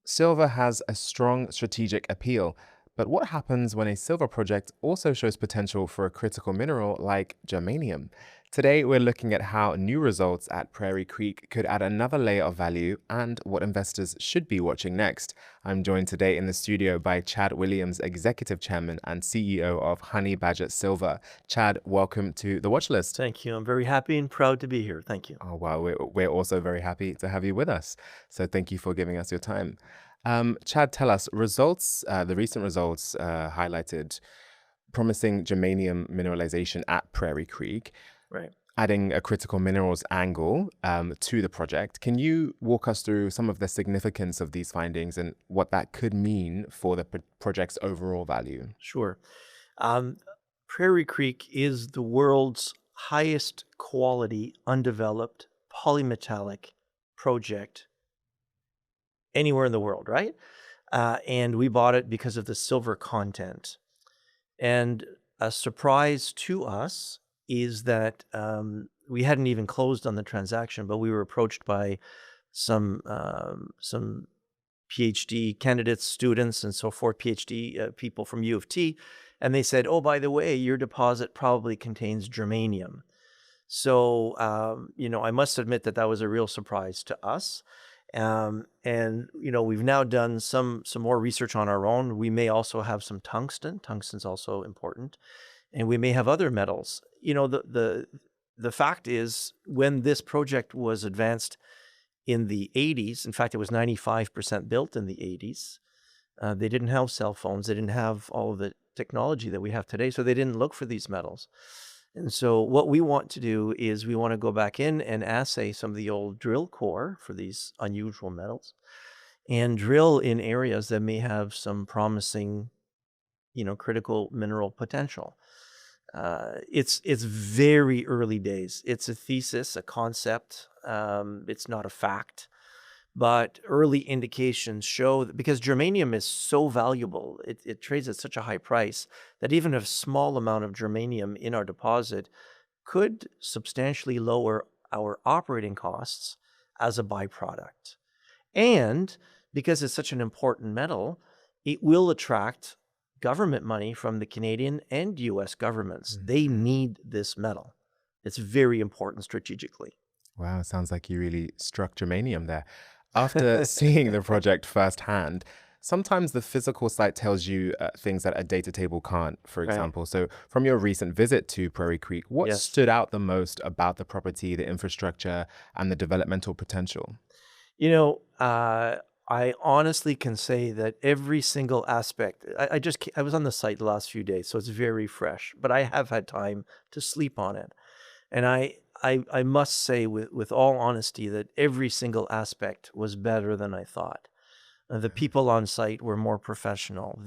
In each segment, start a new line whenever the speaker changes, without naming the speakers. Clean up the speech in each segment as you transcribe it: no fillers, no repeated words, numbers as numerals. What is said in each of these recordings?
Silver has a strong strategic appeal, but what happens when a silver project also shows potential for a critical mineral like germanium? Today, we're looking at how new results at Prairie Creek could add another layer of value and what investors should be watching next. I'm joined today in the studio by Chad Williams, Executive Chairman and CEO of Honey Badger Silver. Chad, welcome to the watch list.
Thank you. I'm very happy and proud to be here. Thank you.
Oh, wow. We're also very happy to have you with us. So thank you for giving us your time. Chad, tell us the recent results highlighted promising germanium mineralization at Prairie Creek,
Right.
adding a critical minerals angle to the project. Can you walk us through some of the significance of these findings and what that could mean for the project's overall value?
Sure. Um, Prairie Creek is the world's highest quality undeveloped polymetallic project anywhere in the world, right? And we bought it because of the silver content. And a surprise to us is that we hadn't even closed on the transaction, but we were approached by some PhD candidates, students, and so forth, PhD people from U of T, and they said, "Oh, by the way, your deposit probably contains germanium." So, I must admit that that was a real surprise to us. And we've now done some more research on our own. We may also have some tungsten. Tungsten's also important, and we may have other metals. The fact is, when this project was advanced in the 80s. In fact, it was 95% built in the 80s. They didn't have cell phones. They didn't have all of the technology that we have today, so they didn't look for these metals. And so what we want to do is we want to go back in and assay some of the old drill core for these unusual metals and drill in areas that may have some promising, critical mineral potential. It's very early days. It's a thesis, a concept. It's not a fact, but early indications show that because germanium is so valuable, it trades at such a high price that even a small amount of germanium in our deposit could substantially lower our operating costs as a byproduct. And because it's such an important metal, it will attract government money from the Canadian and US governments. They need this metal. It's very important strategically.
Wow, sounds like you really struck germanium there. After seeing the project firsthand, sometimes the physical site tells you things that a data table can't, for
Right.
example. So, from your recent visit to Prairie Creek, what
Yes.
stood out the most about the property, the infrastructure, and the developmental potential?
You know, uh, I honestly can say that every single aspect, I was on the site the last few days, so it's very fresh, but I have had time to sleep on it. And I must say with all honesty that every single aspect was better than I thought. The people on site were more professional.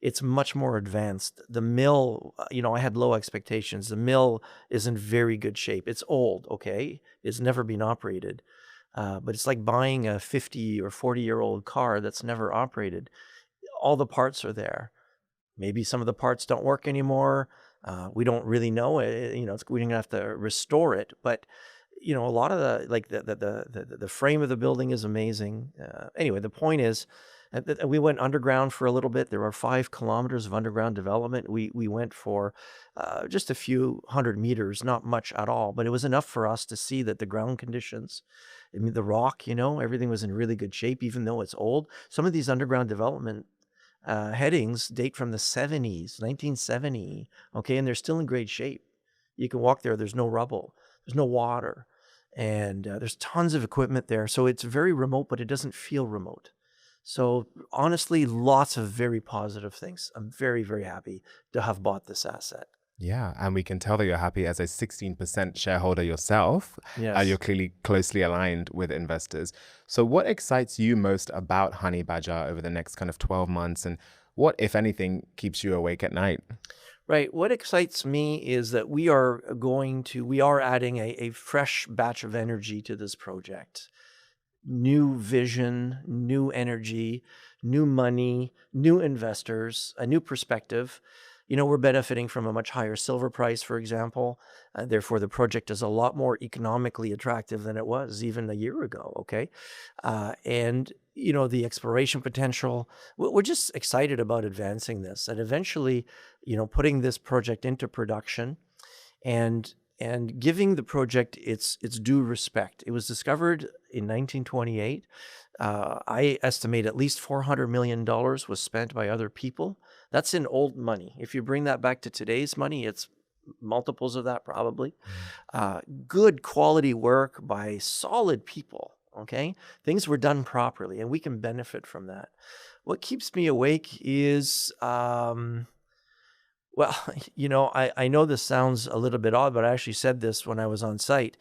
It's much more advanced. The mill, I had low expectations. The mill is in very good shape. It's old, okay? It's never been operated. But it's like buying a 50 or 40-year-old car that's never operated. All the parts are there. Maybe some of the parts don't work anymore. We don't really know. We're gonna have to restore it. But a lot of the frame of the building is amazing. Anyway, the point is, that we went underground for a little bit. There are 5 kilometers of underground development. We went for just a few hundred meters, not much at all, but it was enough for us to see that the ground conditions, I mean, the rock, everything was in really good shape, even though it's old. Some of these underground development headings date from the 70s, 1970, okay, and they're still in great shape. You can walk there, there's no rubble, there's no water, and there's tons of equipment there. So it's very remote, but it doesn't feel remote. So honestly, lots of very positive things. I'm very, very happy to have bought this asset.
Yeah, and we can tell that you're happy as a 16% shareholder yourself. You're
Yes.
clearly closely aligned with investors. So, what excites you most about Honey Badger over the next kind of 12 months? And what, if anything, keeps you awake at night?
Right. What excites me is that we are adding a fresh batch of energy to this project. New vision, new energy, new money, new investors, a new perspective. we're benefiting from a much higher silver price, for example. Therefore, the project is a lot more economically attractive than it was even a year ago. Okay. And, the exploration potential, we're just excited about advancing this and eventually, putting this project into production and giving the project its due respect. It was discovered in 1928. I estimate at least $400 million was spent by other people. That's in old money. If you bring that back to today's money, it's multiples of that probably.
Mm.
Good quality work by solid people. Okay, things were done properly, and we can benefit from that. What keeps me awake is well, I know this sounds a little bit odd, but I actually said this when I was on site.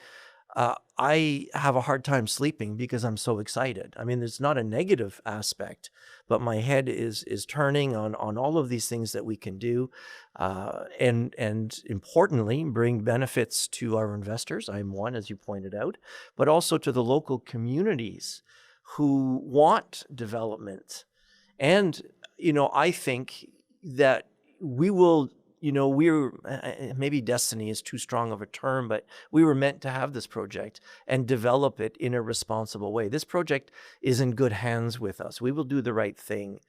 I have a hard time sleeping because I'm so excited. I mean, there's not a negative aspect, but my head is turning on all of these things that we can do, and importantly, bring benefits to our investors. I'm one, as you pointed out, but also to the local communities who want development. And I think that we will, we're maybe destiny is too strong of a term, but we were meant to have this project and develop it in a responsible way. This project is in good hands with us. We will do the right thing.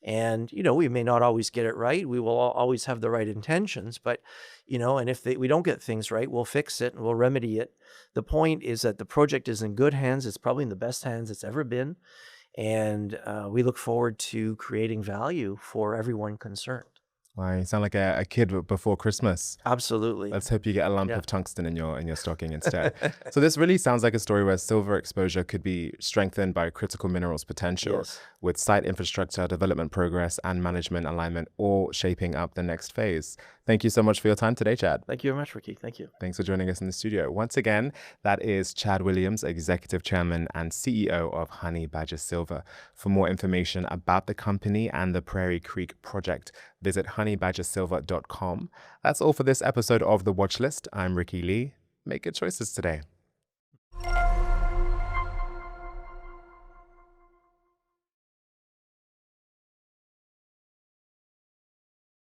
And, we may not always get it right. We will always have the right intentions, but, and if we don't get things right, we'll fix it and we'll remedy it. The point is that the project is in good hands. It's probably in the best hands it's ever been. And we look forward to creating value for everyone concerned.
Wow, you sound like a kid before Christmas.
Absolutely.
Let's hope you get a lump
Yeah.
of tungsten in your stocking instead. So this really sounds like a story where silver exposure could be strengthened by critical minerals potential,
Yes.
with site infrastructure, development progress, and management alignment all shaping up the next phase. Thank you so much for your time today, Chad.
Thank you very much, Ricky. Thank you.
Thanks for joining us in the studio. Once again, that is Chad Williams, Executive Chairman and CEO of Honey Badger Silver. For more information about the company and the Prairie Creek project, visit honeybadgersilver.com. That's all for this episode of The Watch List. I'm Ricky Lee. Make good choices today.